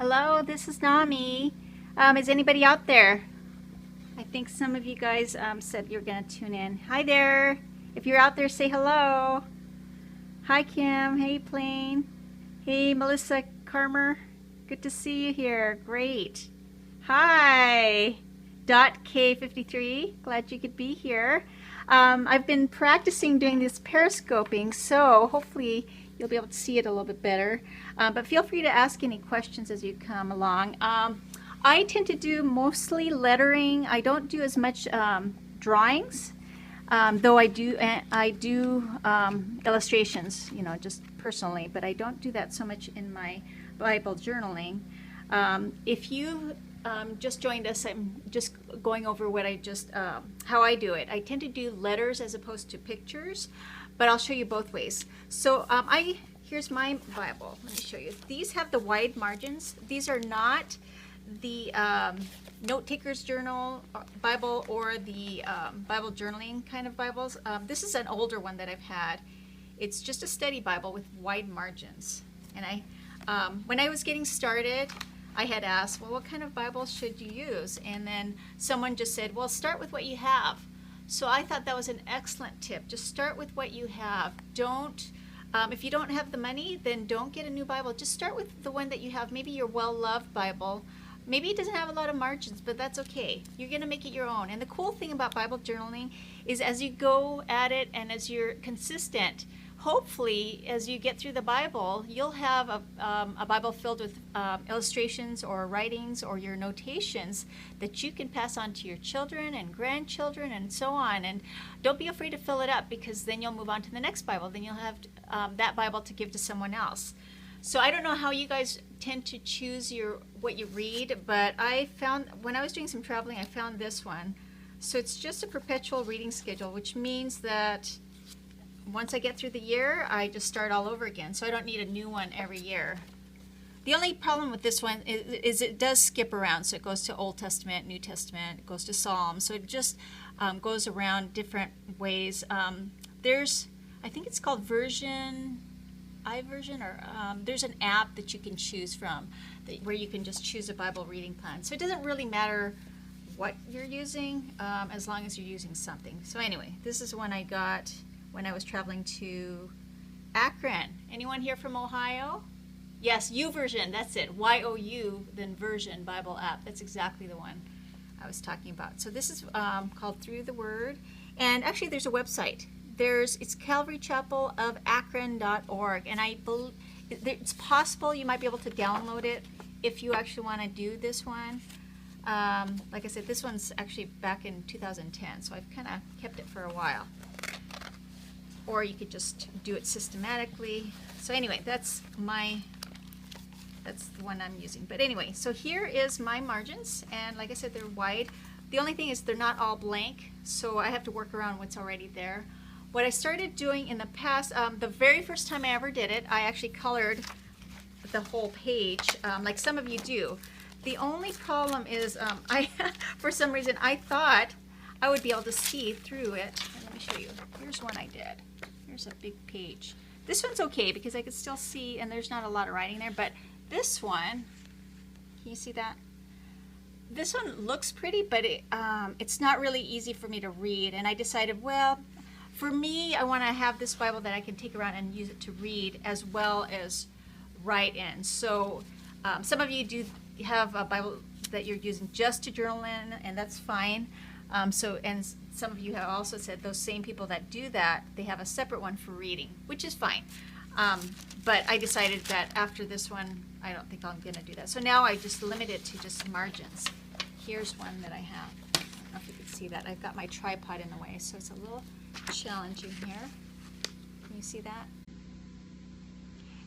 Hello, this is Nami. Is anybody out there? I think some of you guys said you're going to tune in. Hi there. If you're out there, say hello. Hi, Kim. Hey, Plain. Hey, Melissa Carmer. Good to see you here. Great. Hi. K53. Glad you could be here. I've been practicing doing this periscoping, so hopefully you'll be able to see it a little bit better. But feel free to ask any questions as you come along. I tend to do mostly lettering. I don't do as much drawings, though I do illustrations, you know, just personally, but I don't do that so much in my Bible journaling. If you just joined us, I'm just going over what how I do it. I tend to do letters as opposed to pictures, but I'll show you both ways. So here's my Bible. Let me show you. These have the wide margins. These are not the Note Taker's Journal Bible or the Bible journaling kind of Bibles. This is an older one that I've had. It's just a study Bible with wide margins. And when I was getting started, I had asked, well, what kind of Bible should you use? And then someone just said, well, start with what you have. So I thought that was an excellent tip. Just start with what you have. Don't, if you don't have the money, then don't get a new Bible. Just start with the one that you have. Maybe your well-loved Bible. Maybe it doesn't have a lot of margins, but that's okay. You're going to make it your own. And the cool thing about Bible journaling is as you go at it and as you're consistent, hopefully, as you get through the Bible, you'll have a Bible filled with illustrations or writings or your notations that you can pass on to your children and grandchildren and so on. And don't be afraid to fill it up, because then you'll move on to the next Bible. Then you'll have that Bible to give to someone else. So I don't know how you guys tend to choose what you read, but I found when I was doing some traveling, I found this one. So it's just a perpetual reading schedule, which means that once I get through the year, I just start all over again. So I don't need a new one every year. The only problem with this one is it does skip around. So it goes to Old Testament, New Testament, it goes to Psalms. So it just goes around different ways. I think it's called iVersion, or there's an app that you can choose from where you can just choose a Bible reading plan. So it doesn't really matter what you're using as long as you're using something. So anyway, this is one I got when I was traveling to Akron. Anyone here from Ohio? Yes, YouVersion, that's it. Y-O-U, then Version Bible app. That's exactly the one I was talking about. So this is called Through the Word. And actually there's a website. It's calvarychapelofakron.org. And it's possible you might be able to download it if you actually want to do this one. Like I said, this one's actually back in 2010, so I've kind of kept it for a while. Or you could just do it systematically. So anyway, that's the one I'm using. But anyway, so here is my margins, and like I said, they're wide. The only thing is they're not all blank, so I have to work around what's already there. What I started doing in the past, the very first time I ever did it, I actually colored the whole page, like some of you do. The only problem is, for some reason, I thought I would be able to see through it. And let me show you. Here's one I did. Here's a big page. This one's okay because I could still see, and there's not a lot of writing there, but this one, can you see that? This one looks pretty, but it's not really easy for me to read, and I decided, well, for me, I want to have this Bible that I can take around and use it to read as well as write in. So some of you do have a Bible that you're using just to journal in, and that's fine. And some of you have also said those same people that do that, they have a separate one for reading, which is fine. But I decided that after this one, I don't think I'm going to do that. So now I just limit it to just margins. Here's one that I have. I don't know if you can see that. I've got my tripod in the way, so it's a little challenging here. Can you see that?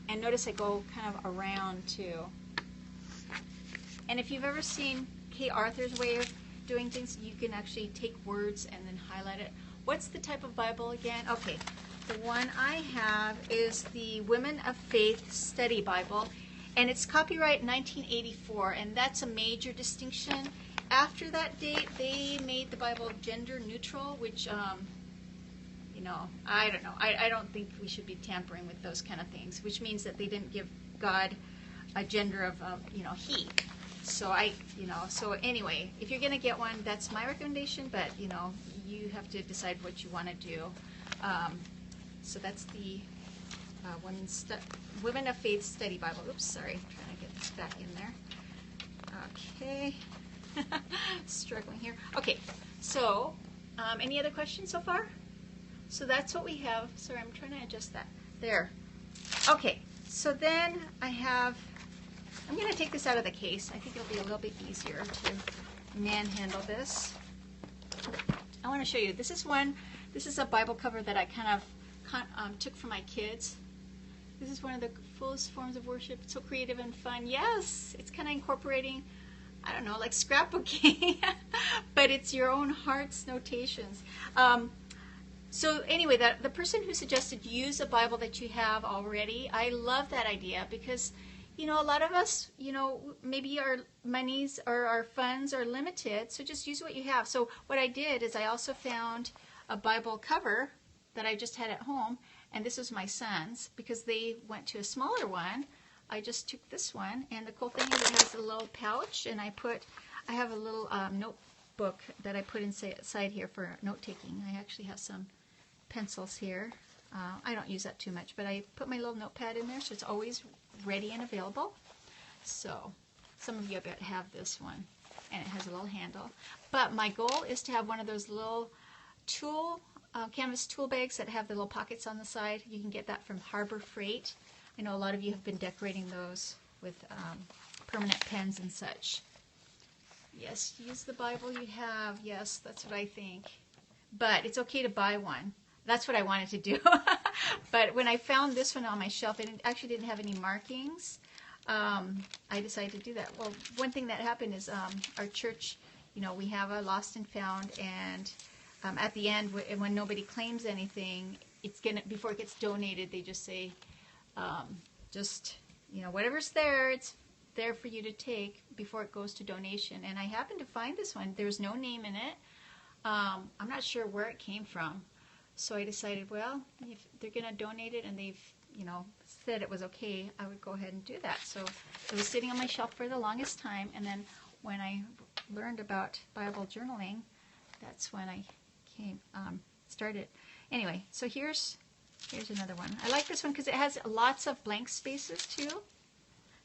And notice I go kind of around too. And if you've ever seen Kay Arthur's way of doing things, you can actually take words and then highlight it. What's the type of Bible again? Okay, the one I have is the Women of Faith Study Bible, and it's copyright 1984, and that's a major distinction. After that date, they made the Bible gender neutral, which you know, I don't know. I don't think we should be tampering with those kind of things, which means that they didn't give God a gender of you know, he. So so anyway, if you're gonna get one, that's my recommendation. But you know, you have to decide what you want to do. So that's the Women of Faith Study Bible. Oops, sorry, I'm trying to get this back in there. Okay, struggling here. Okay, so any other questions so far? So that's what we have. Sorry, I'm trying to adjust that. There. Okay, so then I'm going to take this out of the case. I think it'll be a little bit easier to manhandle this. I want to show you. This is a Bible cover that I kind of took from my kids. This is one of the fullest forms of worship. It's so creative and fun. Yes, it's kind of incorporating, I don't know, like scrapbooking, but it's your own heart's notations. So anyway, the person who suggested use a Bible that you have already, I love that idea because, you know, a lot of us, you know, maybe our monies or our funds are limited, so just use what you have. So what I did is I also found a Bible cover that I just had at home, and this was my son's because they went to a smaller one. I just took this one, and the cool thing is it has a little pouch, and I have a little notebook that I put inside here for note-taking. I actually have some pencils here. I don't use that too much, but I put my little notepad in there, so it's always ready and available. So some of you I bet have this one, and it has a little handle. But my goal is to have one of those little canvas tool bags that have the little pockets on the side. You can get that from Harbor Freight. I know a lot of you have been decorating those with permanent pens and such. Yes, use the Bible you have. Yes, that's what I think. But it's okay to buy one. That's what I wanted to do. But when I found this one on my shelf, it actually didn't have any markings. I decided to do that. Well, one thing that happened is our church, you know, we have a lost and found, and at the end, when nobody claims anything, before it gets donated, they just say, you know, whatever's there, it's there for you to take before it goes to donation. And I happened to find this one. There's no name in it. I'm not sure where it came from. So I decided, well, if they're going to donate it and they've, you know, said it was okay, I would go ahead and do that. So it was sitting on my shelf for the longest time. And then when I learned about Bible journaling, that's when I started. Anyway, so here's another one. I like this one because it has lots of blank spaces too.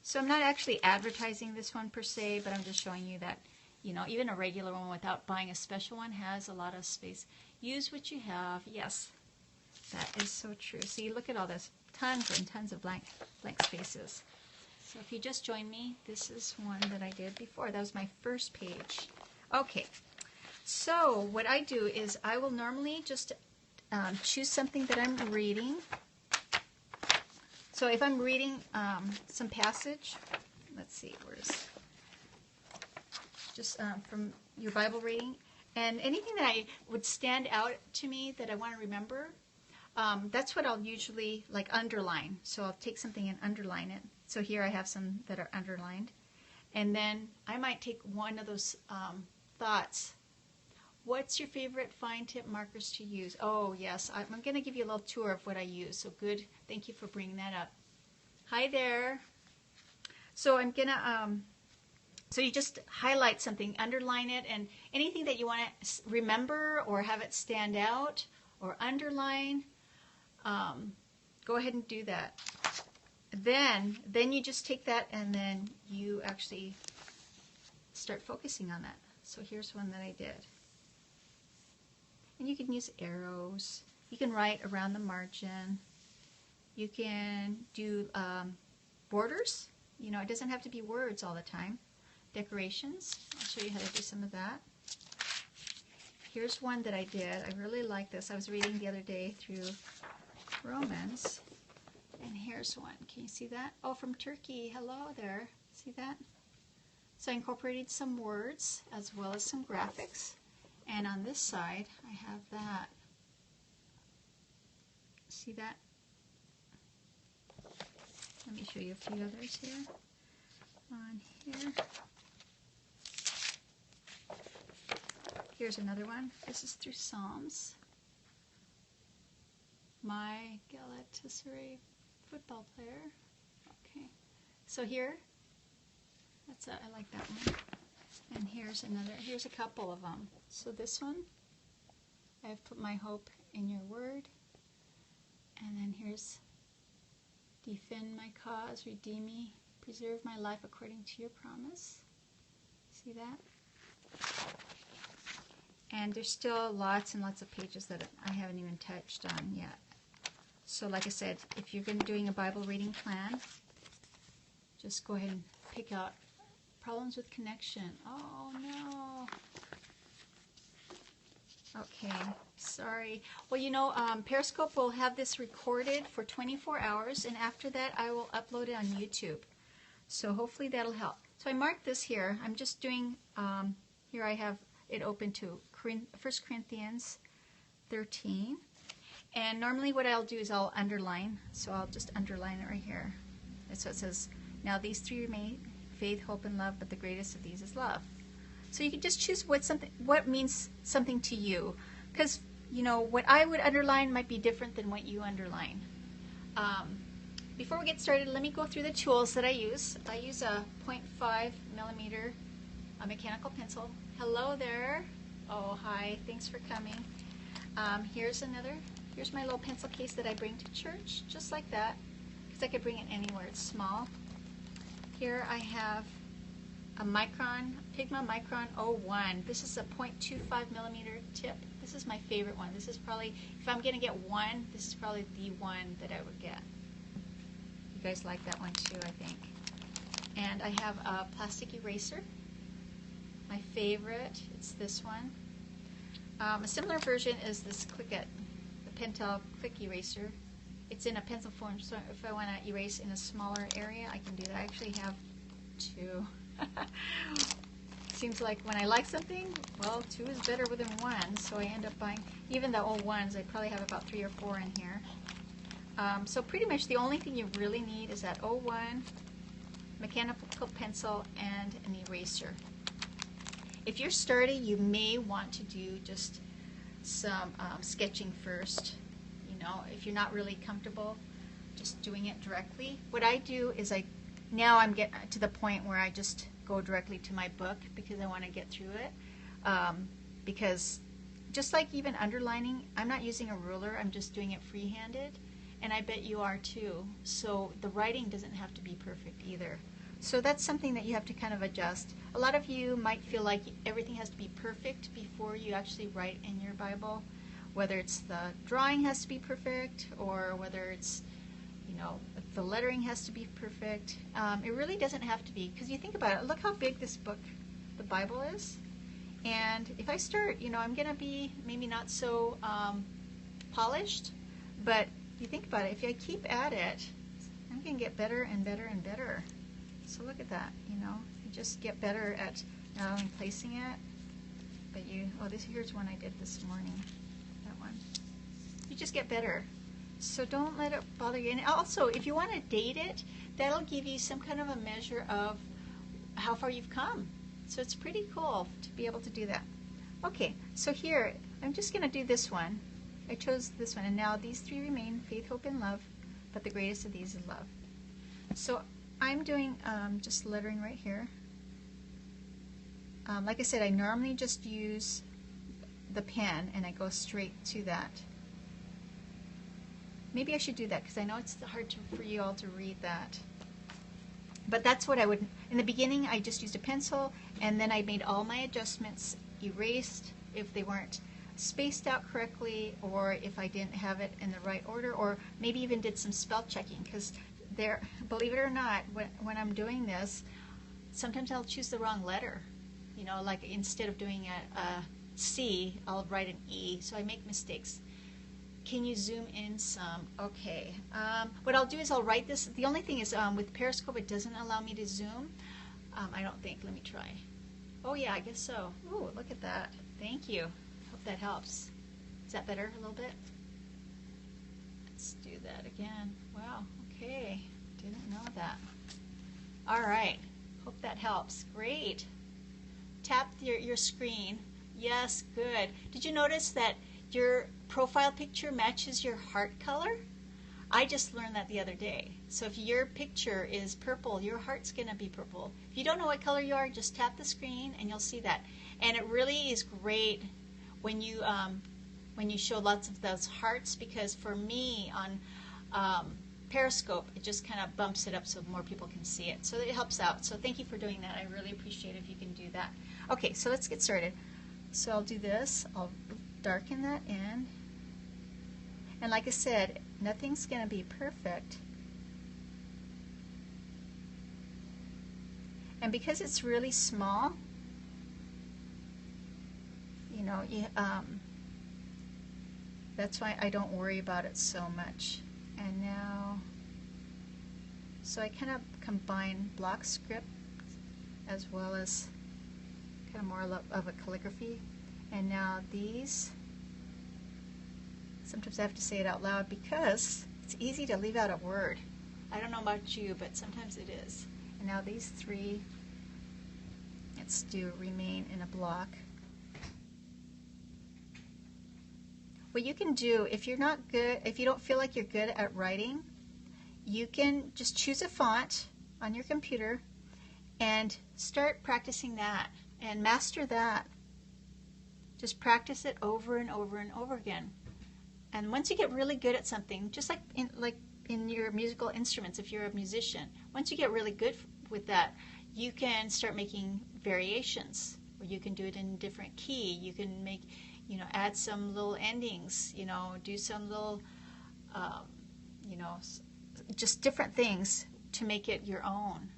So I'm not actually advertising this one per se, but I'm just showing you that, you know, even a regular one without buying a special one has a lot of space. Use what you have. Yes, that is so true. See, look at all this. Tons and tons of blank spaces. So if you just joined me, this is one that I did before. That was my first page. Okay, so what I do is I will normally just choose something that I'm reading. So if I'm reading some passage, let's see, where's just from your Bible reading, and anything that would stand out to me that I want to remember, that's what I'll usually like underline. So I'll take something and underline it. So here I have some that are underlined, and then I might take one of those thoughts. What's your favorite fine tip markers to use? Oh, yes. I'm going to give you a little tour of what I use. So good. Thank you for bringing that up. Hi there. So I'm going to, so you just highlight something, underline it, and anything that you want to remember or have it stand out or underline, go ahead and do that. Then you just take that and then you actually start focusing on that. So here's one that I did. And you can use arrows. You can write around the margin. You can do borders. You know, it doesn't have to be words all the time. Decorations. I'll show you how to do some of that. Here's one that I did. I really like this. I was reading the other day through Romans. And here's one. Can you see that? Oh, from Turkey. Hello there. See that? So I incorporated some words as well as some graphics. And on this side, I have that. See that? Let me show you a few others here. On here. Here's another one. This is through Psalms. My Galatasaray football player. Okay. So here, I like that one. And here's another, here's a couple of them. So this one, I've put my hope in your word. And then here's defend my cause, redeem me, preserve my life according to your promise. See that? And there's still lots and lots of pages that I haven't even touched on yet. So like I said, if you're going to be doing a Bible reading plan, just go ahead and pick out problems with connection. Oh no. Okay, sorry. Well, you know, Periscope will have this recorded for 24 hours, and after that I will upload it on YouTube. So hopefully that'll help. So I marked this here. I'm just doing, here I have it open to 1 Corinthians 13. And normally what I'll do is I'll underline. So I'll just underline it right here. And so it says, now these three remain, faith, hope, and love, but the greatest of these is love. So you can just choose what means something to you. Because, you know, what I would underline might be different than what you underline. Before we get started, let me go through the tools that I use. I use a 0.5 millimeter mechanical pencil. Hello there. Oh, hi. Thanks for coming. Here's my little pencil case that I bring to church, just like that, because I could bring it anywhere. It's small. Here I have a Pigma Micron 01. This is a 0.25 millimeter tip. This is my favorite one. This is probably, if I'm going to get one, this is probably the one that I would get. You guys like that one too, I think. And I have a plastic eraser. My favorite, it's this one. A similar version is this Click-It, the Pentel Quick Eraser. It's in a pencil form, so if I want to erase in a smaller area, I can do that. I actually have two. Seems like when I like something, well, two is better than one, so I end up buying, even the old ones, I probably have about 3 or 4 in here. So pretty much the only thing you really need is that 01 mechanical pencil and an eraser. If you're starting, you may want to do just some sketching first. You know, if you're not really comfortable just doing it directly. What I do is now I'm getting to the point where I just go directly to my book because I want to get through it. Because just like even underlining, I'm not using a ruler, I'm just doing it free-handed. And I bet you are too. So the writing doesn't have to be perfect either. So that's something that you have to kind of adjust. A lot of you might feel like everything has to be perfect before you actually write in your Bible. Whether it's the drawing has to be perfect, or whether it's, you know, the lettering has to be perfect. It really doesn't have to be, because you think about it, look how big this book, the Bible, is. And if I start, you know, I'm going to be maybe not so polished, but you think about it, if I keep at it, I'm going to get better and better and better. So look at that, you know, you just get better at not only placing it, but here's one I did this morning, that one. You just get better. So don't let it bother you. And also, if you want to date it, that'll give you some kind of a measure of how far you've come. So it's pretty cool to be able to do that. Okay, so here, I'm just going to do this one. I chose this one, and now these three remain, faith, hope, and love, but the greatest of these is love. So I'm doing just lettering right here. Like I said, I normally just use the pen and I go straight to that. Maybe I should do that because I know it's hard for you all to read that. But that's what I would, in the beginning I just used a pencil, and then I made all my adjustments, erased if they weren't spaced out correctly, or if I didn't have it in the right order, or maybe even did some spell checking, because there, believe it or not, when I'm doing this, sometimes I'll choose the wrong letter. You know, like instead of doing a C, I'll write an E, so I make mistakes. Can you zoom in some? Okay. What I'll do is I'll write this. The only thing is with Periscope, it doesn't allow me to zoom. I don't think. Let me try. Oh yeah, I guess so. Ooh, look at that. Thank you. Hope that helps. Is that better a little bit? Let's do that again. Wow. Okay. Didn't know that. All right. Hope that helps. Great. Tap your screen. Yes, good. Did you notice that your profile picture matches your heart color? I just learned that the other day. So if your picture is purple, your heart's going to be purple. If you don't know what color you are, just tap the screen and you'll see that. And it really is great when you show lots of those hearts, because for me on Periscope, it just kind of bumps it up so more people can see it. So it helps out. So thank you for doing that. I really appreciate it if you can do that. Okay, so let's get started. So I'll do this. I'll darken that in. And like I said, nothing's going to be perfect. And because it's really small, you know, that's why I don't worry about it so much. And now, so I kind of combine block script as well as kind of more of a calligraphy. And now these, sometimes I have to say it out loud because it's easy to leave out a word. I don't know about you, but sometimes it is. And now these three, let's do remain in a block. What you can do, if you're not good, if you don't feel like you're good at writing, you can just choose a font on your computer and start practicing that and master that. Just practice it over and over and over again. And once you get really good at something, just like in your musical instruments, if you're a musician, once you get really good with that, you can start making variations, or you can do it in a different key. You can make, you know, add some little endings, you know, do some little, you know, just different things to make it your own.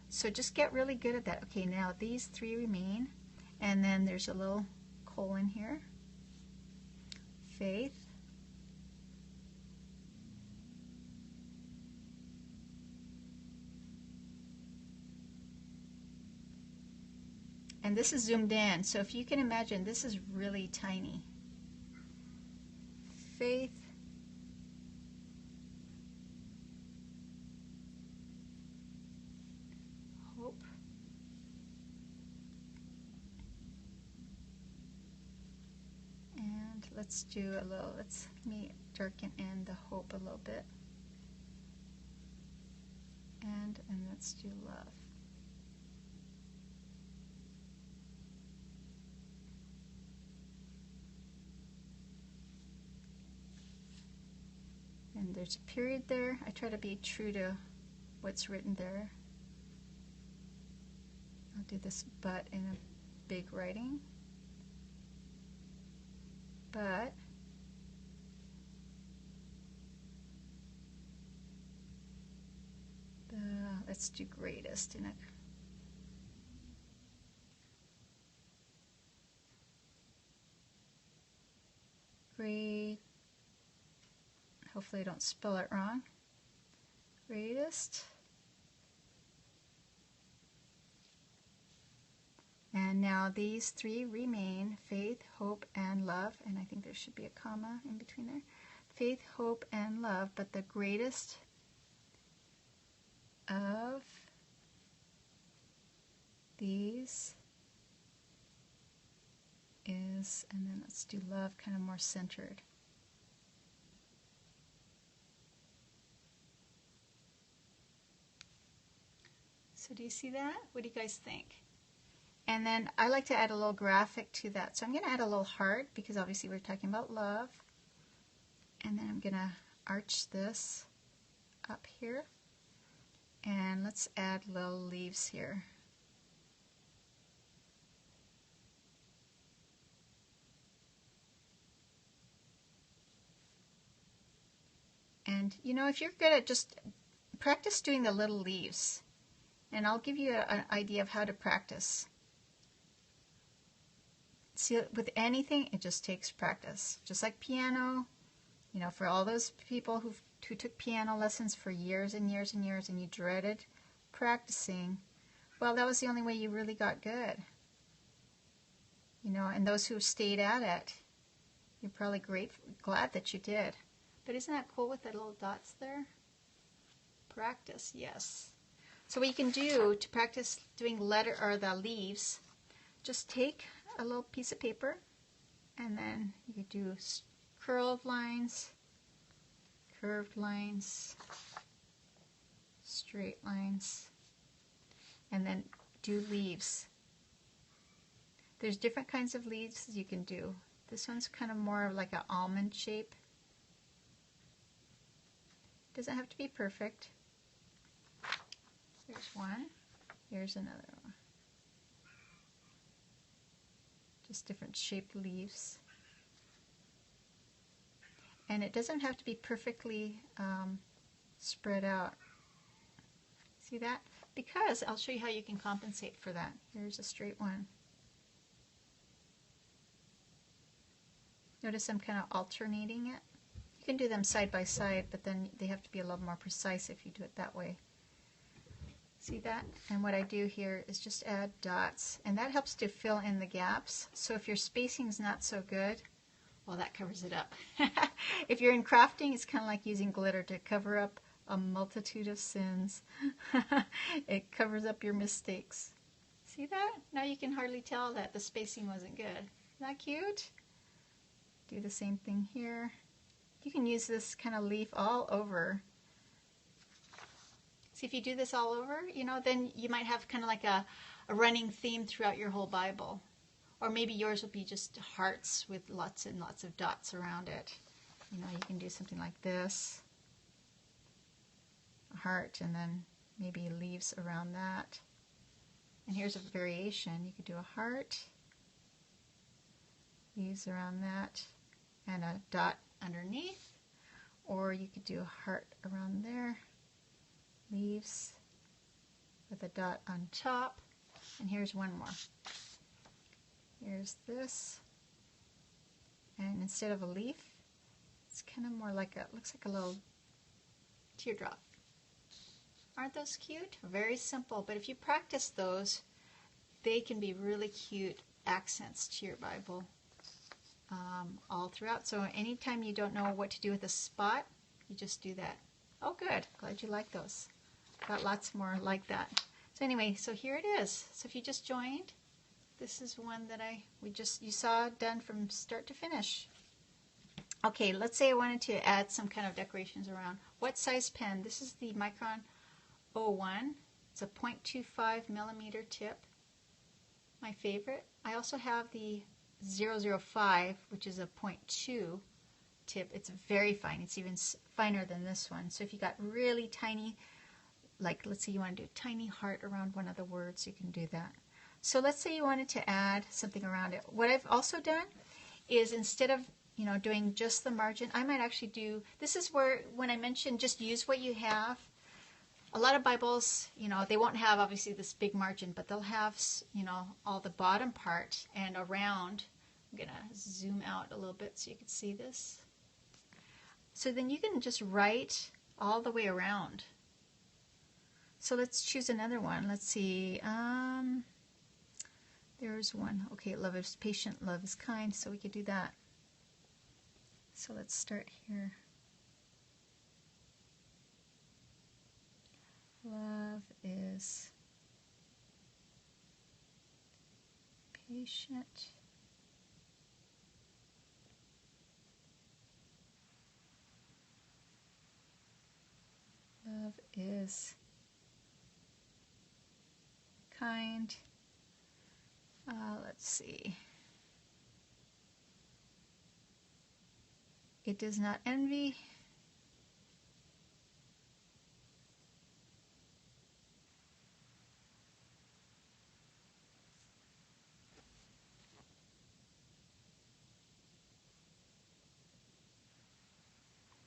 So just get really good at that. Okay, now these three remain, and then there's a little colon here. Faith. And this is zoomed in, so if you can imagine, this is really tiny. Faith. Hope. And let's do a little, let me darken in the hope a little bit. And let's do love. And there's a period there. I try to be true to what's written there. I'll do this but in a big writing. But let's do greatest in a great. Hopefully I don't spell it wrong. Greatest. And now these three remain, faith, hope, and love. And I think there should be a comma in between there. Faith, hope, and love, but the greatest of these is, and then let's do love kind of more centered. So do you see that? What do you guys think? And then I like to add a little graphic to that. So I'm going to add a little heart because obviously we're talking about love. And then I'm going to arch this up here. And let's add little leaves here. And you know, if you're good at just practice doing the little leaves. And I'll give you an idea of how to practice. See, with anything, it just takes practice. Just like piano, you know, for all those people who took piano lessons for years and years and years and you dreaded practicing, well, that was the only way you really got good. You know, and those who stayed at it, you're probably glad that you did. But isn't that cool with the little dots there? Practice, yes. So what you can do to practice doing the leaves, just take a little piece of paper and then you could do curled lines, curved lines, straight lines, and then do leaves. There's different kinds of leaves you can do. This one's kind of more of like an almond shape. Doesn't have to be perfect. Here's one. Here's another one. Just different shaped leaves. And it doesn't have to be perfectly spread out. See that? Because I'll show you how you can compensate for that. Here's a straight one. Notice I'm kind of alternating it. You can do them side by side, but then they have to be a little more precise if you do it that way. See that? And what I do here is just add dots, and that helps to fill in the gaps. So if your spacing's not so good, well, that covers it up. If you're in crafting, it's kind of like using glitter to cover up a multitude of sins. It covers up your mistakes. See that? Now you can hardly tell that the spacing wasn't good. Isn't that cute? Do the same thing here. You can use this kind of leaf all over. See, if you do this all over, you know, then you might have kind of like a running theme throughout your whole Bible. Or maybe yours will be just hearts with lots and lots of dots around it. You know, you can do something like this. A heart, and then maybe leaves around that. And here's a variation. You could do a heart, leaves around that, and a dot underneath. Or you could do a heart around there, leaves with a dot on top. And here's one more. Here's this. And instead of a leaf, it's kind of more like a, looks like a little teardrop. Aren't those cute? Very simple, but if you practice those, they can be really cute accents to your Bible all throughout. So anytime you don't know what to do with a spot, you just do that. Oh, good. Glad you like those. Got lots more like that. So anyway, so here it is. So if you just joined, this is one that you saw done from start to finish. Okay, let's say I wanted to add some kind of decorations around. What size pen? This is the Micron 01. It's a 0.25 millimeter tip. My favorite. I also have the 005, which is a 0.2 tip. It's very fine. It's even finer than this one. So if you got really tiny, like let's say you want to do a tiny heart around one of the words, you can do that. So let's say you wanted to add something around it. What I've also done is instead of doing just the margin, I might actually do, this is where when I mentioned just use what you have, a lot of Bibles, they won't have obviously this big margin, but they'll have, all the bottom part and around. I'm going to zoom out a little bit so you can see this. So then you can just write all the way around. So let's choose another one. Let's see. There's one. Okay, love is patient, love is kind, so we could do that. So let's start here. Love is patient. Love is kind. Let's see. It does not envy.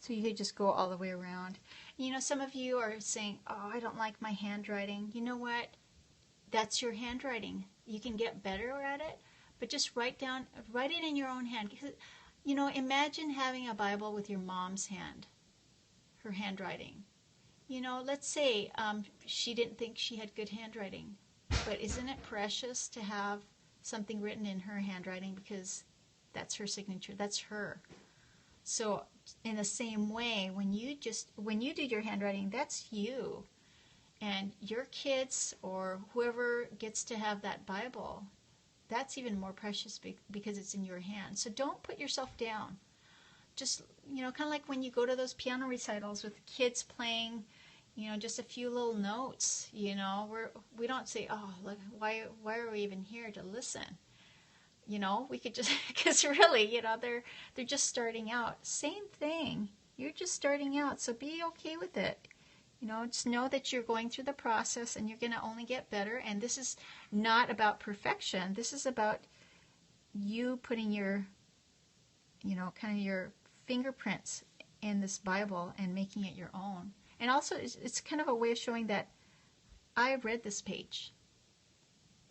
So you could just go all the way around. Some of you are saying, oh, I don't like my handwriting. You know what? That's your handwriting. You can get better at it, but just write it in your own hand. Because, imagine having a Bible with your mom's hand, her handwriting. Let's say she didn't think she had good handwriting, but isn't it precious to have something written in her handwriting because that's her signature, that's her. So in the same way, when you do your handwriting, that's you. And your kids or whoever gets to have that Bible, that's even more precious because it's in your hand. So don't put yourself down. Just, kind of like when you go to those piano recitals with kids playing, just a few little notes. We don't say, oh, look, why are we even here to listen? We could just, because really, they're just starting out. Same thing. You're just starting out, so be okay with it. Just know that you're going through the process and you're going to only get better. And this is not about perfection. This is about you putting your, kind of your fingerprints in this Bible and making it your own. And also, it's kind of a way of showing that I've read this page.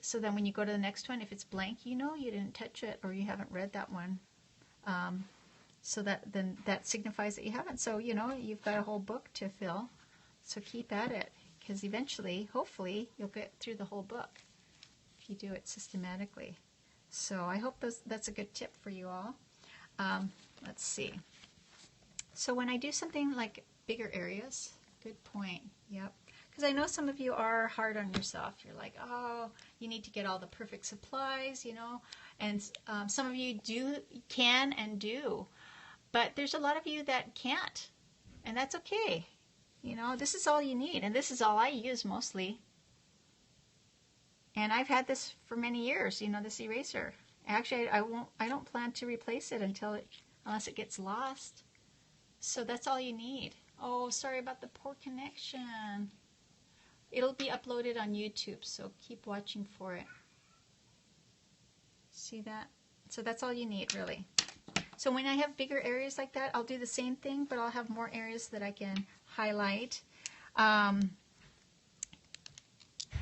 So then when you go to the next one, if it's blank, you didn't touch it or you haven't read that one. So that signifies that you haven't. So, you've got a whole book to fill. So keep at it, because eventually, hopefully, you'll get through the whole book if you do it systematically. So I hope that's a good tip for you all. Let's see. So when I do something like bigger areas, good point, yep. Because I know some of you are hard on yourself. You're like, oh, you need to get all the perfect supplies, and some of you can and do. But there's a lot of you that can't, and that's okay. This is all you need, and this is all I use mostly. And I've had this for many years, this eraser. Actually, I don't plan to replace it unless it gets lost. So that's all you need. Oh, sorry about the poor connection. It'll be uploaded on YouTube, so keep watching for it. See that? So that's all you need, really. So when I have bigger areas like that, I'll do the same thing, but I'll have more areas that I can highlight.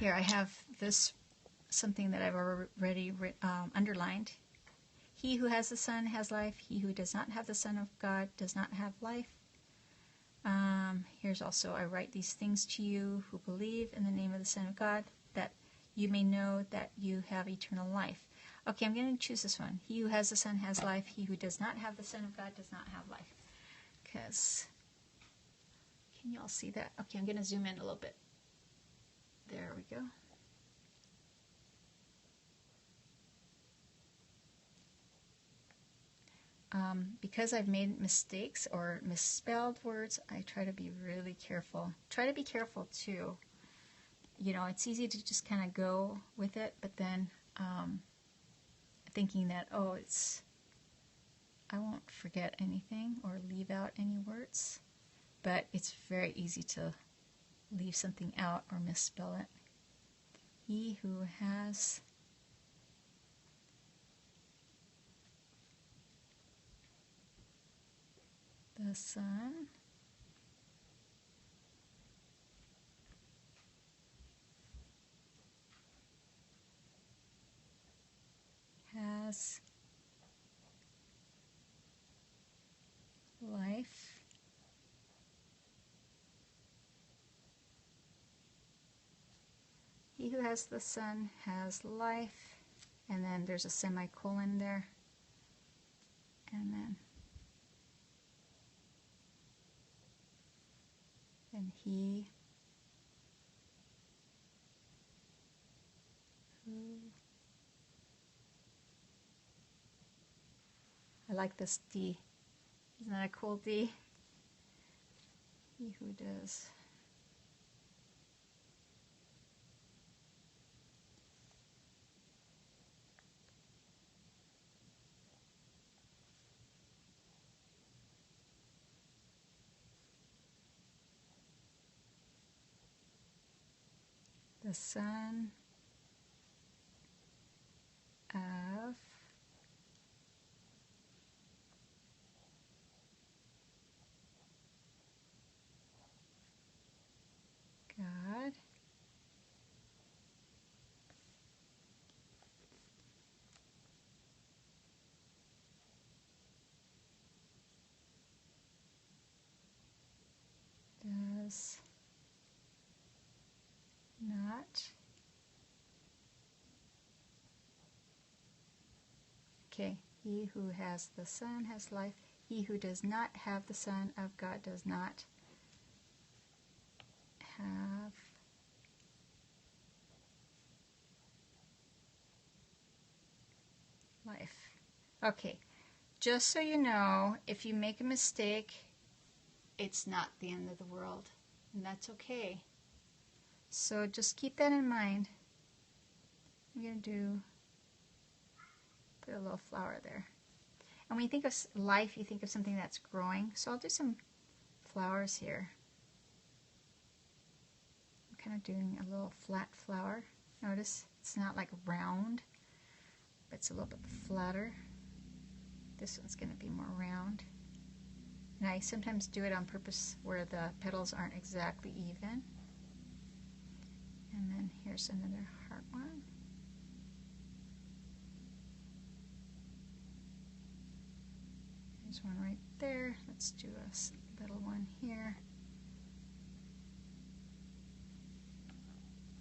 Here I have this, something that I've already underlined. He who has the Son has life. He who does not have the Son of God does not have life. Here's also, I write these things to you who believe in the name of the Son of God, that you may know that you have eternal life. Okay, I'm going to choose this one. He who has the Son has life. He who does not have the Son of God does not have life. Because, can you all see that? Okay, I'm going to zoom in a little bit. There we go. Because I've made mistakes or misspelled words, I try to be really careful. Try to be careful too. It's easy to just kind of go with it, but then thinking that, oh, I won't forget anything or leave out any words, but it's very easy to leave something out or misspell it. He who has the Son has life. He who has the Son has life. And then there's a semicolon there. And then he who, I like this D. Isn't that a cool D? He who does. The Son of God does not. Okay, he who has the Son has life. He who does not have the Son of God does not have life. Okay, just so you know, if you make a mistake, it's not the end of the world, and that's okay. So just keep that in mind. I'm going to put a little flower there. And when you think of life, you think of something that's growing. So I'll do some flowers here. I'm kind of doing a little flat flower. Notice it's not like round, but it's a little bit flatter. This one's going to be more round. And I sometimes do it on purpose where the petals aren't exactly even. And then here's another heart one. There's one right there. Let's do a little one here.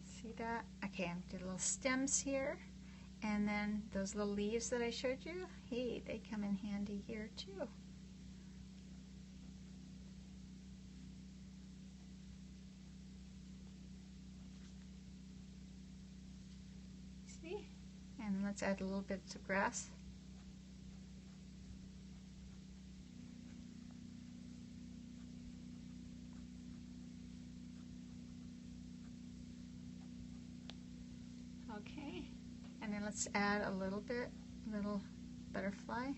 See that? Okay, I'm doing little stems here. And then those little leaves that I showed you, hey, they come in handy here too. See? And let's add a little bit of grass. Okay, and then let's add a little butterfly.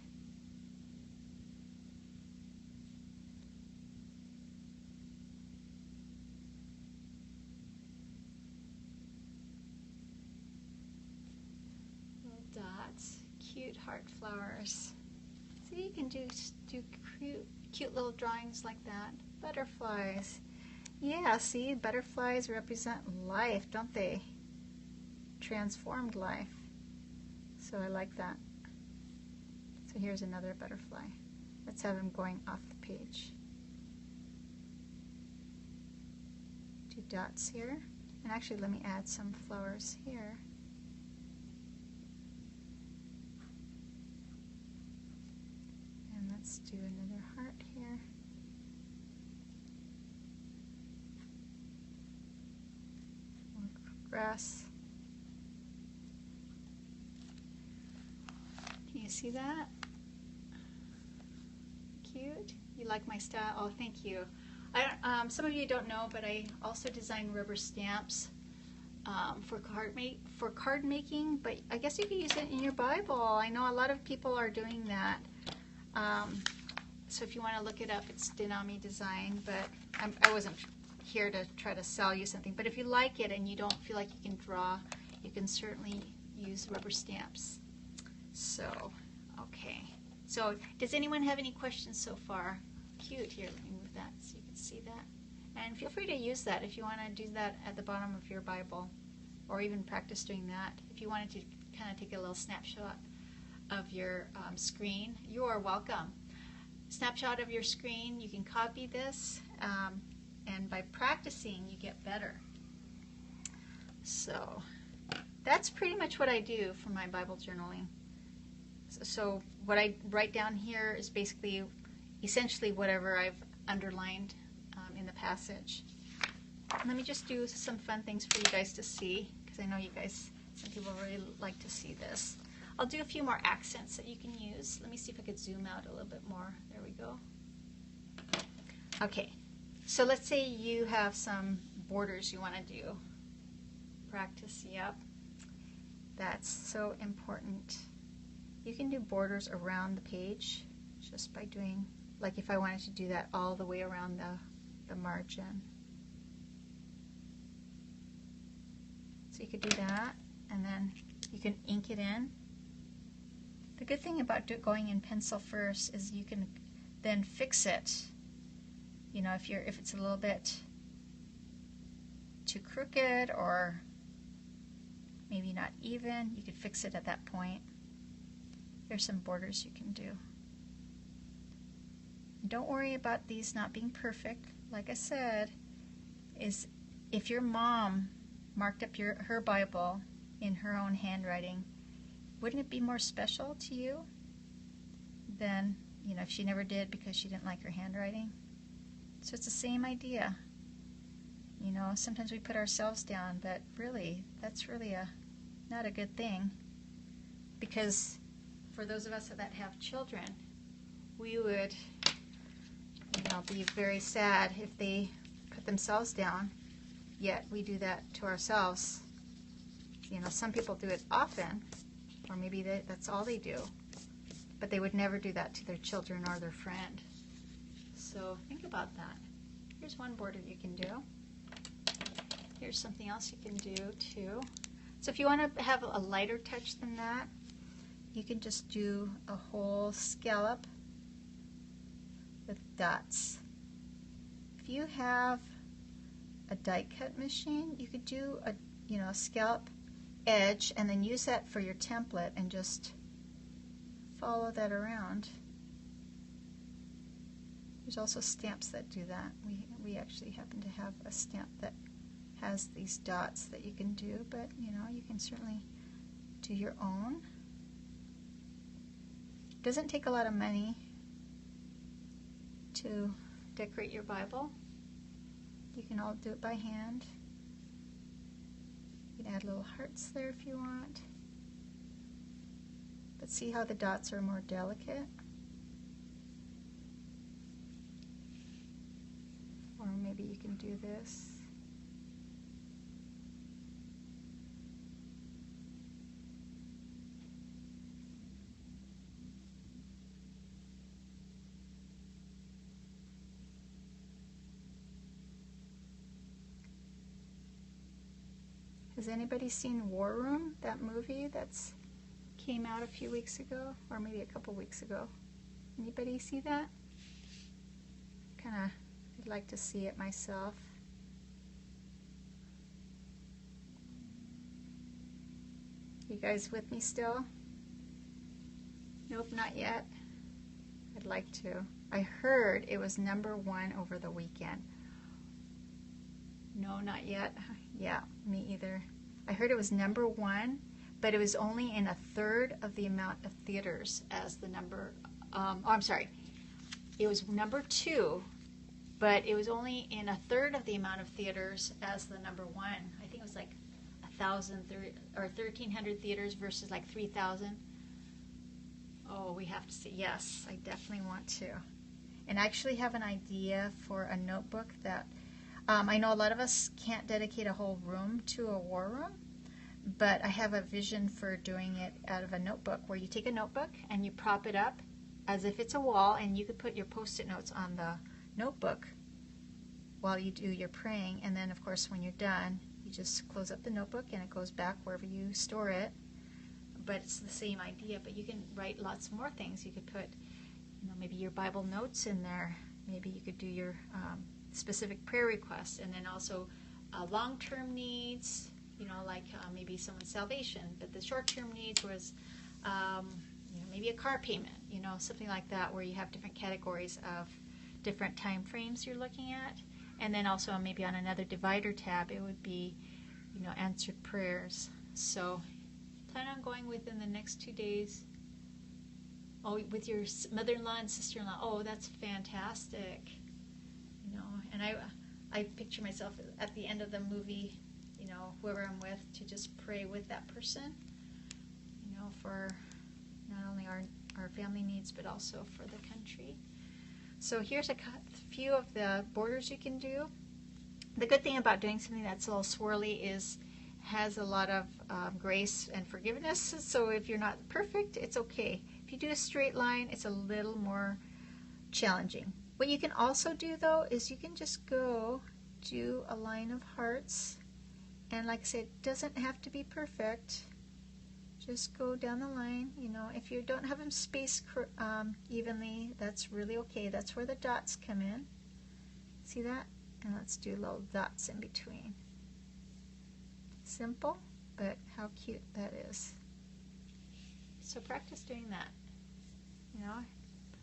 Little dots, cute heart flowers. See, you can do cute little drawings like that. Butterflies. Yeah, see, butterflies represent life, don't they? Transformed life. So I like that. So here's another butterfly. Let's have him going off the page. 2 dots here. And actually let me add some flowers here. And let's do another heart here. More grass. Can you see that? Cute. You like my style? Oh, thank you. Some of you don't know, but I also design rubber stamps for card making. But I guess you could use it in your Bible. I know a lot of people are doing that. So if you want to look it up, it's Denami Design. But I wasn't here to try to sell you something. But if you like it and you don't feel like you can draw, you can certainly use rubber stamps. So, okay. So, does anyone have any questions so far? Cute. Here, let me move that so you can see that. And feel free to use that if you want to do that at the bottom of your Bible, or even practice doing that. If you wanted to kind of take a little snapshot of your screen, you are welcome. Snapshot of your screen, you can copy this, and by practicing, you get better. So, that's pretty much what I do for my Bible journaling. So what I write down here is basically, essentially whatever I've underlined in the passage. Let me just do some fun things for you guys to see, because I know you guys, some people really like to see this. I'll do a few more accents that you can use. Let me see if I could zoom out a little bit more. There we go. Okay, so let's say you have some borders you want to do. Practice, yep. That's so important. You can do borders around the page just by doing, like if I wanted to do that all the way around the margin. So you could do that, and then you can ink it in. The good thing about going in pencil first is you can then fix it. You know, if it's a little bit too crooked or maybe not even, you could fix it at that point. There's some borders you can do. Don't worry about these not being perfect. Like I said, is if your mom marked up her Bible in her own handwriting, wouldn't it be more special to you than, you know, if she never did because she didn't like her handwriting? So it's the same idea. You know, sometimes we put ourselves down, but really, that's really not a good thing. Because for those of us that have children, we would, be very sad if they put themselves down, yet we do that to ourselves. Some people do it often, or maybe that's all they do, but they would never do that to their children or their friend. So think about that. Here's one border you can do. Here's something else you can do too. So if you want to have a lighter touch than that, you can just do a whole scallop with dots. If you have a die cut machine, you could do a scallop edge and then use that for your template and just follow that around. There's also stamps that do that. We actually happen to have a stamp that has these dots that you can do, but you can certainly do your own. Doesn't take a lot of money to decorate your Bible. You can all do it by hand. You can add little hearts there if you want. But see how the dots are more delicate? Or maybe you can do this. Has anybody seen War Room, that movie that's came out a few weeks ago, or maybe a couple weeks ago? Anybody see that? I'd like to see it myself. You guys with me still? Nope, not yet. I'd like to. I heard it was #1 over the weekend. No, not yet. Yeah, me either. I heard it was #1, but it was only in 1/3 of the amount of theaters as the number. I'm sorry. It was #2, but it was only in 1/3 of the amount of theaters as the #1. I think it was like 1,000 or 1,300 theaters versus like 3,000. Oh, we have to see. Yes, I definitely want to. And I actually have an idea for a notebook that I know a lot of us can't dedicate a whole room to a war room, but I have a vision for doing it out of a notebook where you take a notebook and you prop it up as if it's a wall, and you could put your post-it notes on the notebook while you do your praying, and then of course when you're done you just close up the notebook and it goes back wherever you store it. But it's the same idea, but you can write lots more things. You could put maybe your Bible notes in there. Maybe you could do your specific prayer requests, and then also long-term needs, like maybe someone's salvation, but the short-term needs was maybe a car payment, something like that, where you have different categories of different time frames you're looking at. And then also maybe on another divider tab it would be answered prayers. So plan on going within the next 2 days. Oh, with your mother-in-law and sister-in-law. Oh, that's fantastic. And I picture myself at the end of the movie, whoever I'm with, to just pray with that person, for not only our family needs, but also for the country. So here's a few of the borders you can do. The good thing about doing something that's a little swirly is has a lot of grace and forgiveness. So if you're not perfect, it's okay. If you do a straight line, it's a little more challenging. What you can also do, though, is you can just go do a line of hearts. And like I said, it doesn't have to be perfect. Just go down the line. If you don't have them spaced evenly, that's really okay. That's where the dots come in. See that? And let's do little dots in between. Simple, but how cute that is. So practice doing that.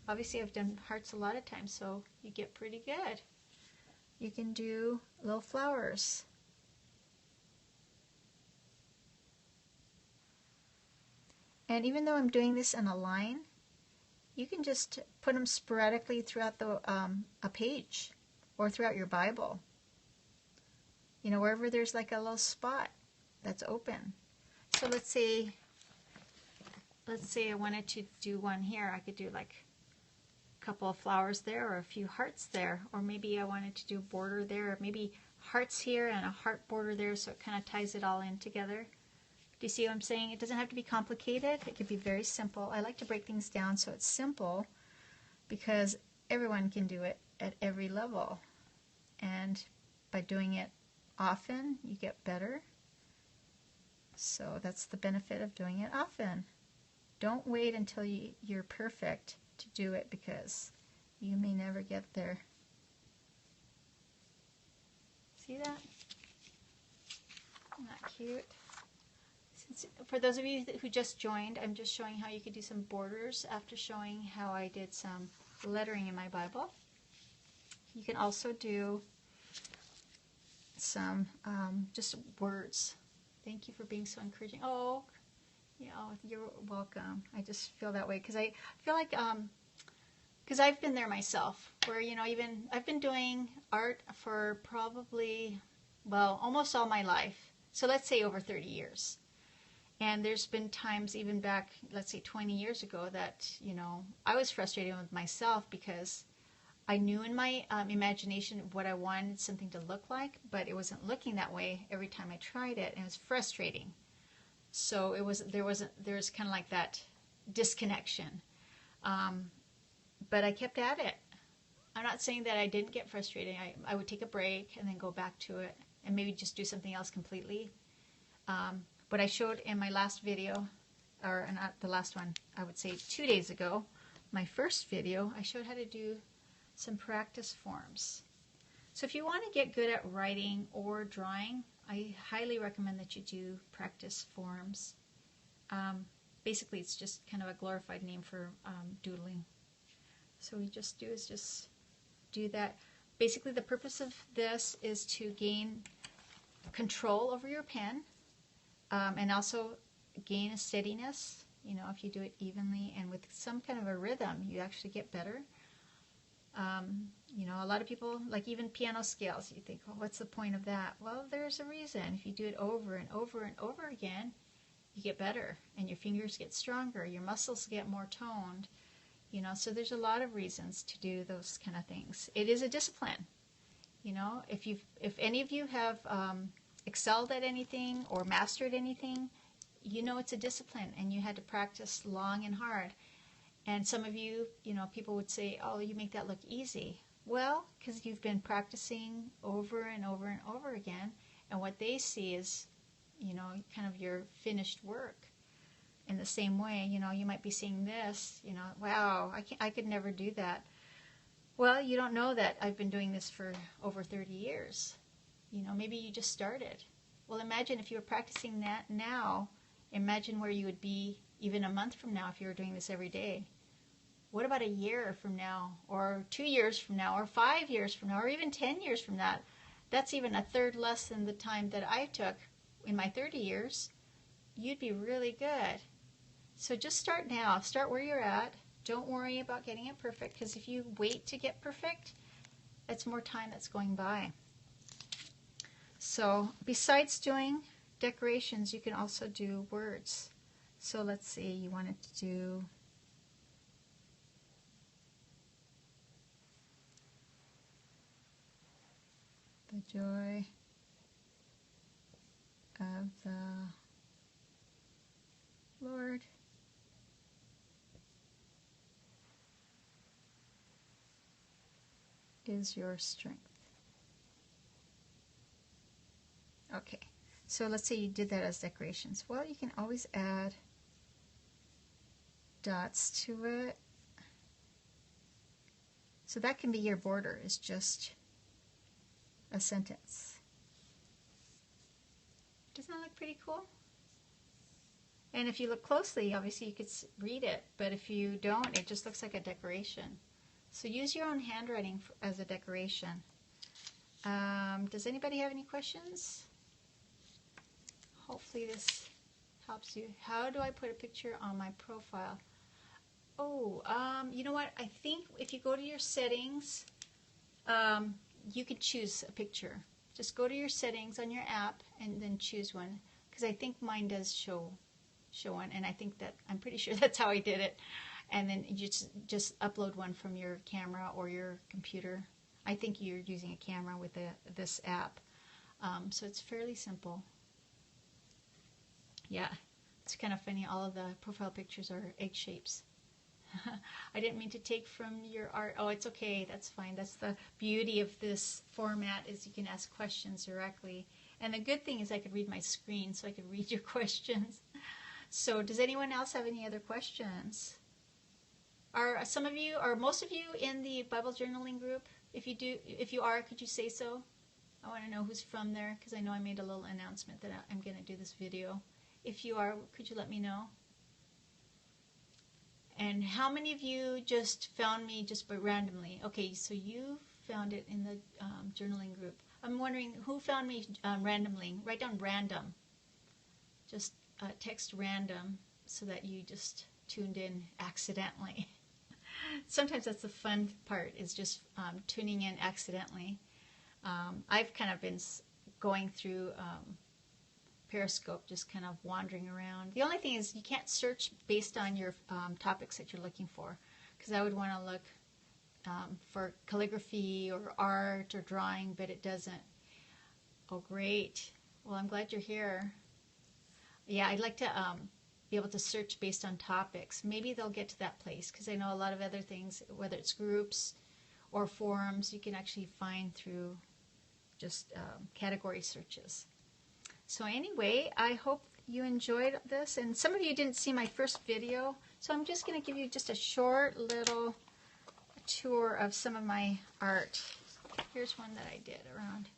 Obviously I've done hearts a lot of times, so you get pretty good. You can do little flowers. And even though I'm doing this in a line, you can just put them sporadically throughout a page or throughout your Bible. Wherever there's like a little spot that's open. So let's say I wanted to do one here. I could do like couple of flowers there or a few hearts there, or maybe I wanted to do a border there, or maybe hearts here and a heart border there, so it kind of ties it all in together. Do you see what I'm saying? It doesn't have to be complicated. It could be very simple. I like to break things down so it's simple because everyone can do it at every level. And by doing it often, you get better. So that's the benefit of doing it often. Don't wait until you're perfect to do it because you may never get there. See that? Isn't that cute? For those of you who just joined, I'm just showing how you could do some borders after showing how I did some lettering in my Bible. You can also do some just words. Thank you for being so encouraging. Oh, yeah, you're welcome. I just feel that way because I feel like because I've been there myself, where even I've been doing art for probably, well, almost all my life. So let's say over 30 years. And there's been times even back, let's say 20 years ago, that, I was frustrated with myself because I knew in my imagination what I wanted something to look like, but it wasn't looking that way every time I tried it, and it was frustrating. So there was kind of like that disconnection. But I kept at it. I'm not saying that I didn't get frustrated. I would take a break and then go back to it and maybe just do something else completely. What I showed in my last video, or not the last one, I would say 2 days ago, my first video, I showed how to do some practice forms. So if you want to get good at writing or drawing, I highly recommend that you do practice forms. Basically, it's just kind of a glorified name for doodling. So what you just do is just do that. Basically, the purpose of this is to gain control over your pen. And also gain a steadiness. If you do it evenly and with some kind of a rhythm, you actually get better. A lot of people, like even piano scales, you think, well, what's the point of that? Well, there's a reason. If you do it over and over and over again, you get better and your fingers get stronger, your muscles get more toned. So there's a lot of reasons to do those kind of things. It is a discipline. If any of you have excelled at anything or mastered anything, it's a discipline and you had to practice long and hard. And some of you, people would say, oh, you make that look easy. Well, because you've been practicing over and over and over again, and what they see is, kind of your finished work. In the same way, you might be seeing this, wow, I could never do that. Well, you don't know that I've been doing this for over 30 years. Maybe you just started. Well, imagine if you were practicing that now, imagine where you would be even a month from now if you were doing this every day. What about a year from now, or 2 years from now, or 5 years from now, or even 10 years from that? That's even a third less than the time that I took in my 30 years. You'd be really good. So just start now. Start where you're at. Don't worry about getting it perfect, because if you wait to get perfect, that's more time that's going by. So besides doing decorations, you can also do words. So let's see, you wanted to do the joy of the Lord is your strength. Okay, so let's say you did that as decorations. Well, you can always add dots to it. So that can be your border, is just a sentence. Doesn't that look pretty cool? And if you look closely, obviously you could read it, but if you don't, it just looks like a decoration. So use your own handwriting as a decoration. Does anybody have any questions? Hopefully this helps you. How do I put a picture on my profile? Oh, you know what? I think if you go to your settings, you could choose a picture. Just go to your settings on your app and then choose one. Because I think mine does show one, and I think that I'm pretty sure that's how I did it. and then you just upload one from your camera or your computer. I think you're using a camera with this app. So it's fairly simple. Yeah, it's kind of funny. All of the profile pictures are egg shapes. I didn't mean to take from your art. Oh, it's okay. That's fine. That's the beauty of this format, is you can ask questions directly. And the good thing is I could read my screen, so I could read your questions. So does anyone else have any other questions? Are some of you, or most of you, in the Bible journaling group? If you are, could you say so? I want to know who's from there, because I know I made a little announcement that I'm going to do this video. If you are, could you let me know? And how many of you just found me just by randomly? Okay, so you found it in the journaling group. I'm wondering who found me randomly. Write down random. Just text random so that you just tuned in accidentally. Sometimes that's the fun part, is just tuning in accidentally. I've kind of been going through Periscope, just kind of wandering around. The only thing is you can't search based on your topics that you're looking for, because I would want to look for calligraphy or art or drawing, but it doesn't. Oh, great. Well, I'm glad you're here. Yeah, I'd like to be able to search based on topics. Maybe they'll get to that place, because I know a lot of other things, whether it's groups or forums, you can actually find through just category searches. So anyway, I hope you enjoyed this, and some of you didn't see my first video, so I'm just going to give you just a short little tour of some of my art. Here's one that I did around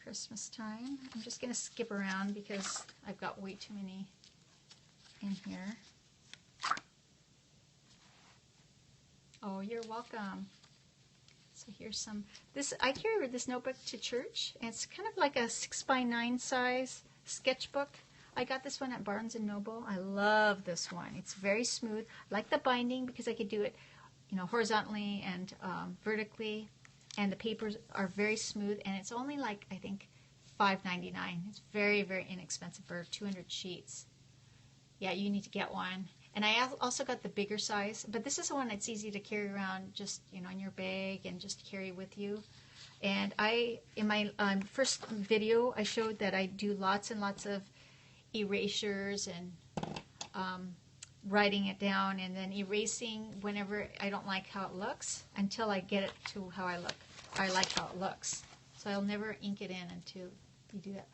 Christmas time. I'm just going to skip around because I've got way too many in here. Oh, you're welcome. So here's some. I carry this notebook to church, and it's kind of like a 6x9 size sketchbook. I got this one at Barnes & Noble. I love this one. It's very smooth. I like the binding because I could do it, horizontally and vertically, and the papers are very smooth, and it's only like, I think, $5.99. It's very, very inexpensive for 200 sheets. Yeah, you need to get one. And I also got the bigger size, but this is the one that's easy to carry around, just in your bag and just carry with you. And in my first video, I showed that I do lots and lots of erasures and writing it down, and then erasing whenever I don't like how it looks, until I get it to how I like how it looks. So I'll never ink it in until you do that.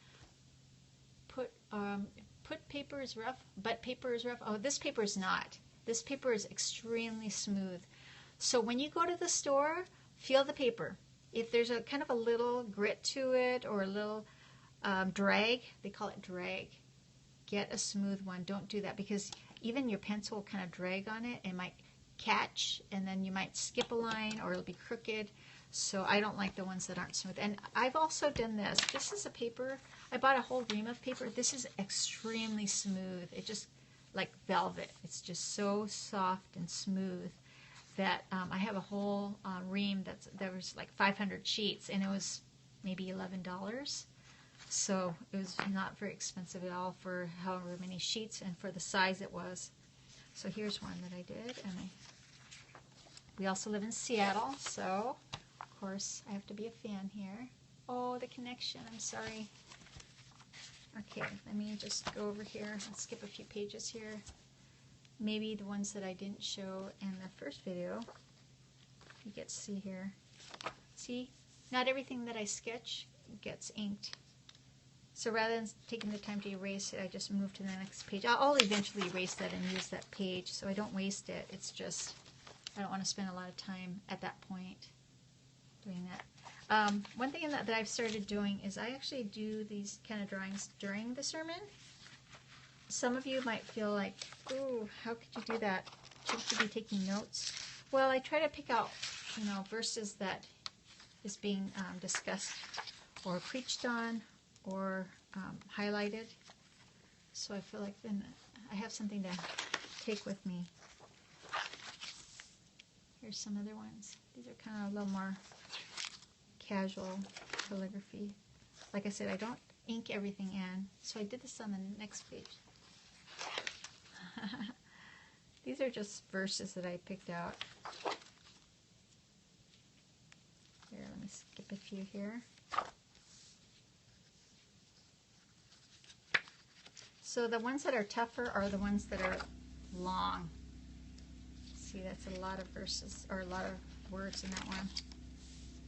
Put paper is rough, but paper is rough. Oh, this paper is not. This paper is extremely smooth. So when you go to the store, feel the paper. If there's a kind of a little grit to it, or a little drag, they call it drag, get a smooth one. Don't do that, because even your pencil will kind of drag on it and might catch, and then you might skip a line, or it'll be crooked. So I don't like the ones that aren't smooth. And I've also done this. This is a paper. I bought a whole ream of paper. This is extremely smooth. It just like velvet. It's just so soft and smooth that I have a whole ream there was like 500 sheets, and it was maybe $11. So it was not very expensive at all for however many sheets and for the size it was. So here's one that I did, and we also live in Seattle, so of course I have to be a fan here. Oh, the connection, I'm sorry. Okay, let me just go over here and skip a few pages here. Maybe the ones that I didn't show in the first video. You get to see here. See, not everything that I sketch gets inked. So rather than taking the time to erase it, I just move to the next page. I'll eventually erase that and use that page, so I don't waste it. It's just, I don't want to spend a lot of time at that point doing that. One thing that I've started doing is I actually do these kind of drawings during the sermon. Some of you might feel like, ooh, how could you do that? Shouldn't you be taking notes? Well, I try to pick out, verses that is being discussed or preached on or highlighted. So I feel like then I have something to take with me. Here's some other ones. These are kind of a little more casual calligraphy. Like I said, I don't ink everything in, so I did this on the next page. These are just verses that I picked out. Here, let me skip a few here. So the ones that are tougher are the ones that are long. See, that's a lot of verses, or a lot of words in that one.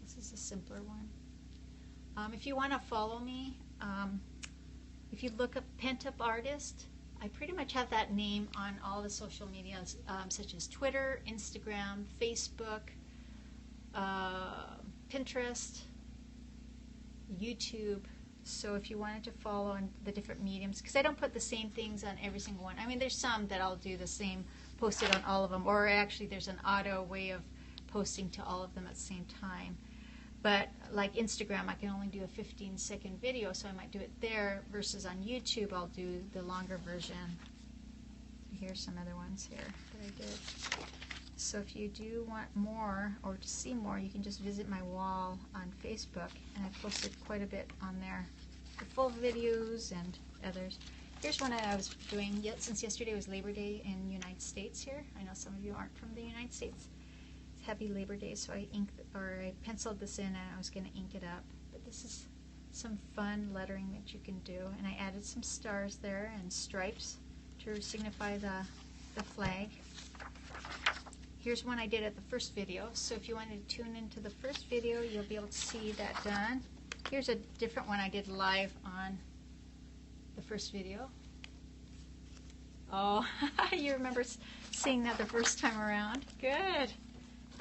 This is a simpler one. If you want to follow me, if you look up Pent Up Artist, I pretty much have that name on all the social medias, such as Twitter, Instagram, Facebook, Pinterest, YouTube. So if you wanted to follow on the different mediums, because I don't put the same things on every single one. I mean, there's some that I'll do the same, post it on all of them, or actually there's an auto way of posting to all of them at the same time. But like Instagram, I can only do a 15-second video, so I might do it there, versus on YouTube, I'll do the longer version. Here's some other ones here that I did. So if you do want more, or to see more, you can just visit my wall on Facebook, and I posted quite a bit on there. The full videos and others. Here's one I was doing, since yesterday was Labor Day in the United States here. I know some of you aren't from the United States. Happy Labor Day, so I penciled this in and I was going to ink it up. But this is some fun lettering that you can do, and I added some stars there and stripes to signify the flag. Here's one I did at the first video, so if you wanted to tune into the first video, you'll be able to see that done. Here's a different one I did live on the first video. Oh, you remember seeing that the first time around? Good.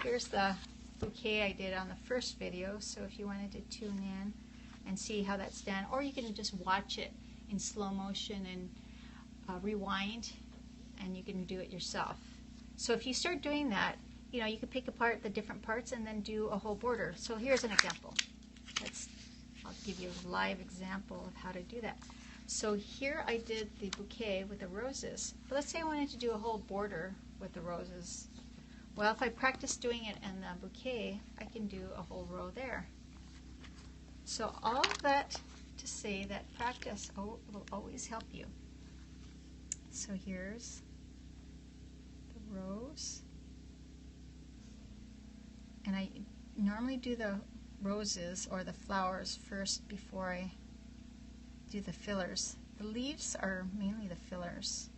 Here's the bouquet I did on the first video, so if you wanted to tune in and see how that's done, or you can just watch it in slow motion and rewind, and you can do it yourself. So if you start doing that, you know, you can pick apart the different parts and then do a whole border. So here's an example. I'll give you a live example of how to do that. So here I did the bouquet with the roses, but let's say I wanted to do a whole border with the roses. Well, if I practice doing it in the bouquet, I can do a whole row there. So all of that to say that practice will always help you. So here's the rows. And I normally do the roses or the flowers first before I do the fillers. The leaves are mainly the fillers.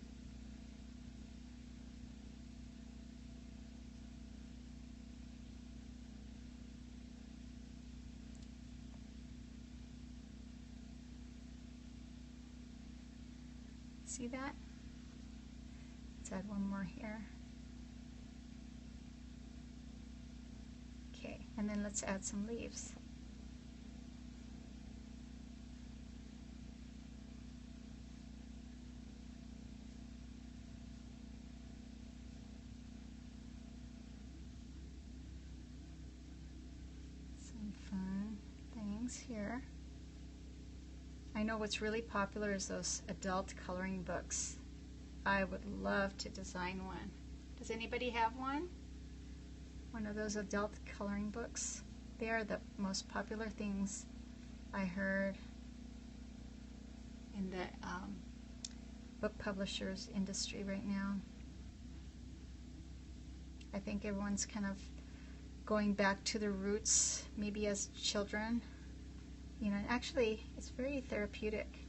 See that? Let's add one more here. Okay, and then let's add some leaves. Some fun things here. I know what's really popular is those adult coloring books. I would love to design one. Does anybody have one? One of those adult coloring books? They are the most popular things I heard in the book publishers industry right now. I think everyone's kind of going back to their roots, maybe as children. You know, actually, it's very therapeutic.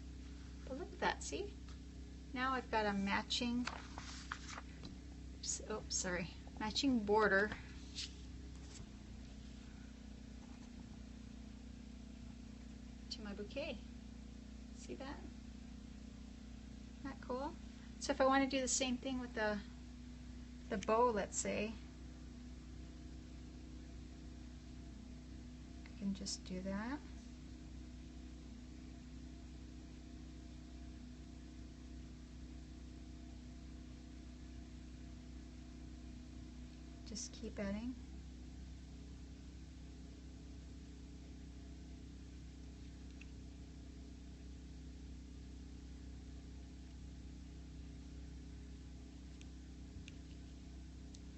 But look at that, see? Now I've got a matching, matching border to my bouquet. See that? Isn't that cool? So if I want to do the same thing with the bow, let's say, I can just do that. Just keep adding.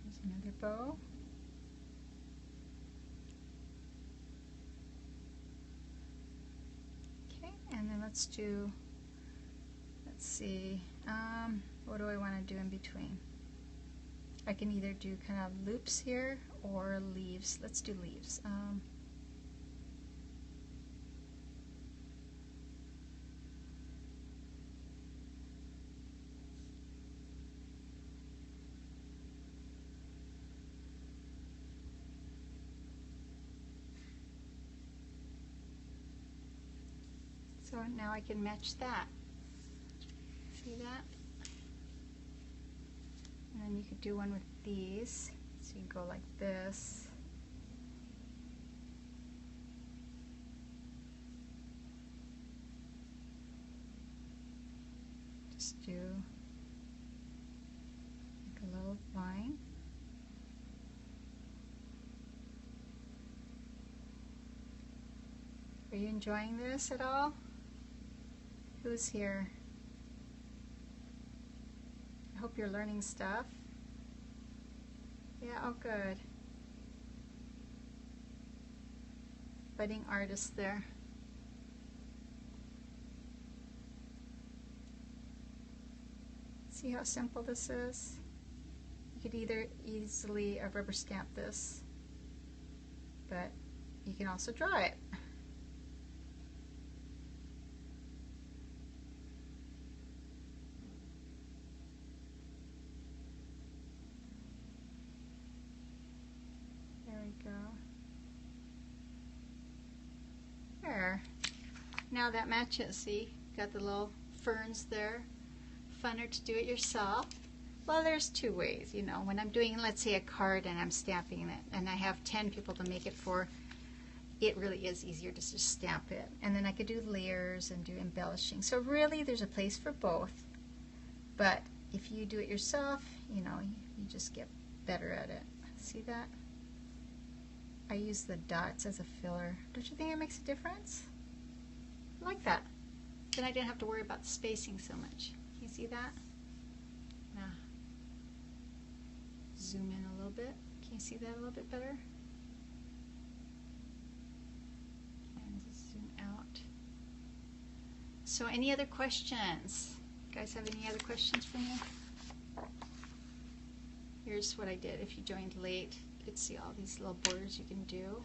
There's another bow. Okay, and then let's see, what do I want to do in between? I can either do kind of loops here or leaves. Let's do leaves. So now I can match that. See that? And then you could do one with these. So you go like this. Just do like a little line. Are you enjoying this at all? Who's here? I hope you're learning stuff. Yeah, oh good. Budding artist there. See how simple this is? You could either easily rubber stamp this, but you can also draw it. There we go. There. Now that matches, see? Got the little ferns there. Funner to do it yourself. Well, there's two ways, you know. When I'm doing, let's say, a card and I'm stamping it, and I have 10 people to make it for, it really is easier to just stamp it. And then I could do layers and do embellishing. So really, there's a place for both. But if you do it yourself, you know, you just get better at it. See that? I use the dots as a filler. Don't you think it makes a difference? I like that. Then I didn't have to worry about the spacing so much. Can you see that? Now, zoom in a little bit. Can you see that a little bit better? And zoom out. So any other questions? You guys have any other questions for me? Here's what I did. If you joined late, you could see all these little borders you can do.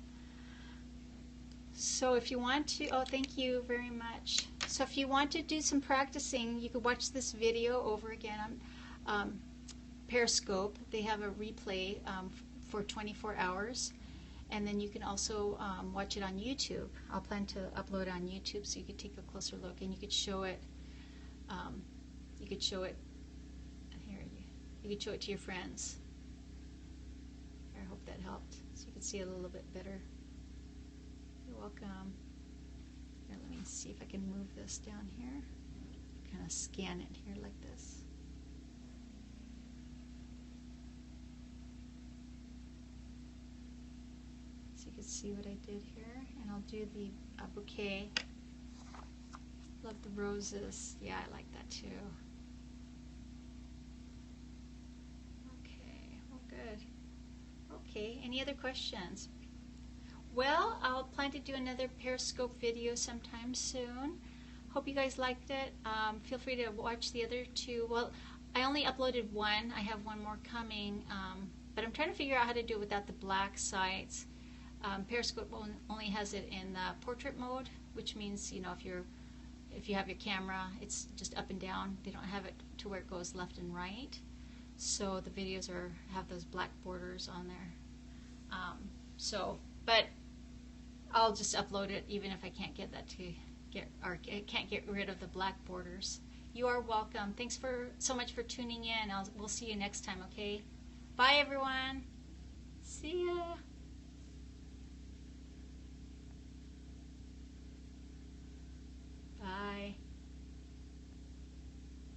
So if you want to, oh, thank you very much. So if you want to do some practicing, you could watch this video over again on Periscope. They have a replay for 24 hours. And then you can also watch it on YouTube. I'll plan to upload it on YouTube so you could take a closer look, and you could show it. You could show it here. You could show it to your friends. I hope that helped, so you could see it a little bit better. You're welcome. Here, let me see if I can move this down here. Kind of scan it here like this. So you can see what I did here. And I'll do the bouquet. Love the roses. Yeah, I like that too. Okay, well, good. Okay, any other questions? Well, I'll plan to do another Periscope video sometime soon. Hope you guys liked it. Feel free to watch the other two. Well, I only uploaded one. I have one more coming, but I'm trying to figure out how to do it without the black sides. Periscope only has it in the portrait mode, which means, you know, if you have your camera, it's just up and down. They don't have it to where it goes left and right. So the videos have those black borders on there. But I'll just upload it even if I can't get that can't get rid of the black borders. You are welcome. Thanks so much for tuning in. We'll see you next time, okay? Bye everyone. See ya.